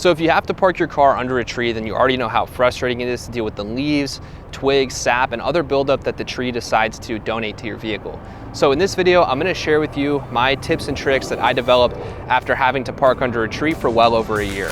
So if you have to park your car under a tree, then you already know how frustrating it is to deal with the leaves, twigs, sap, and other buildup that the tree decides to donate to your vehicle. So in this video, I'm gonna share with you my tips and tricks that I developed after having to park under a tree for well over a year.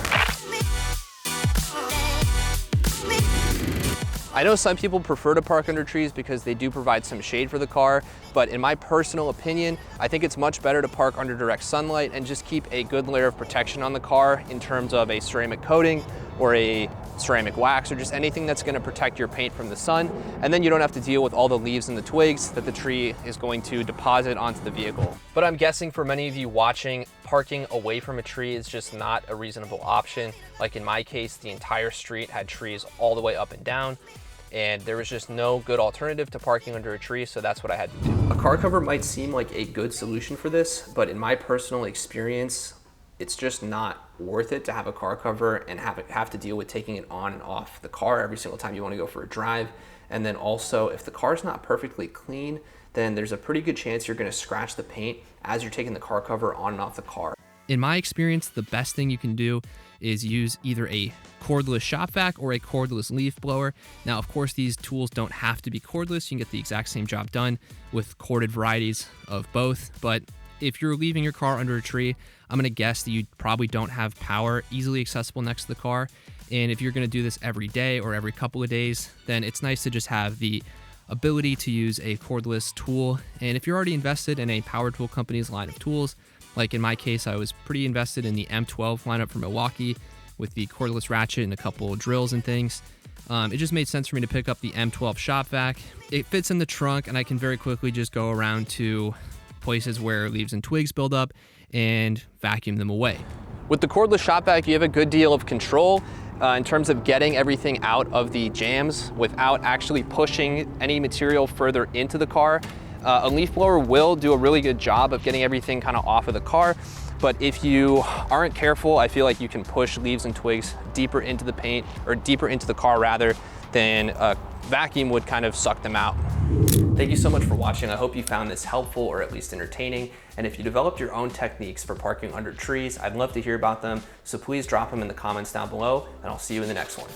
I know some people prefer to park under trees because they do provide some shade for the car, but in my personal opinion, I think it's much better to park under direct sunlight and just keep a good layer of protection on the car in terms of a ceramic coating or a ceramic wax or just anything that's going to protect your paint from the sun. And then you don't have to deal with all the leaves and the twigs that the tree is going to deposit onto the vehicle. But I'm guessing for many of you watching, parking away from a tree is just not a reasonable option. Like in my case, the entire street had trees all the way up and down, and there was just no good alternative to parking under a tree, so that's what I had to do. A car cover might seem like a good solution for this, but in my personal experience, it's just not worth it to have a car cover and have to deal with taking it on and off the car every single time you want to go for a drive. And then also, if the car's not perfectly clean, then there's a pretty good chance you're going to scratch the paint as you're taking the car cover on and off the car. In my experience, the best thing you can do is use either a cordless shop vac or a cordless leaf blower. Now, of course, these tools don't have to be cordless. You can get the exact same job done with corded varieties of both. But if you're leaving your car under a tree, I'm gonna guess that you probably don't have power easily accessible next to the car. And if you're gonna do this every day or every couple of days, then it's nice to just have the ability to use a cordless tool. And if you're already invested in a power tool company's line of tools, like in my case, I was pretty invested in the M12 lineup from Milwaukee with the cordless ratchet and a couple of drills and things. It just made sense for me to pick up the M12 shop vac. It fits in the trunk and I can very quickly just go around to places where leaves and twigs build up and vacuum them away. With the cordless shop vac, you have a good deal of control in terms of getting everything out of the jams without actually pushing any material further into the car. A leaf blower will do a really good job of getting everything kind of off of the car, but if you aren't careful, I feel like you can push leaves and twigs deeper into the paint, or deeper into the car rather, than a vacuum would kind of suck them out. Thank you so much for watching. I hope you found this helpful or at least entertaining. And if you developed your own techniques for parking under trees, I'd love to hear about them. So please drop them in the comments down below, and I'll see you in the next one.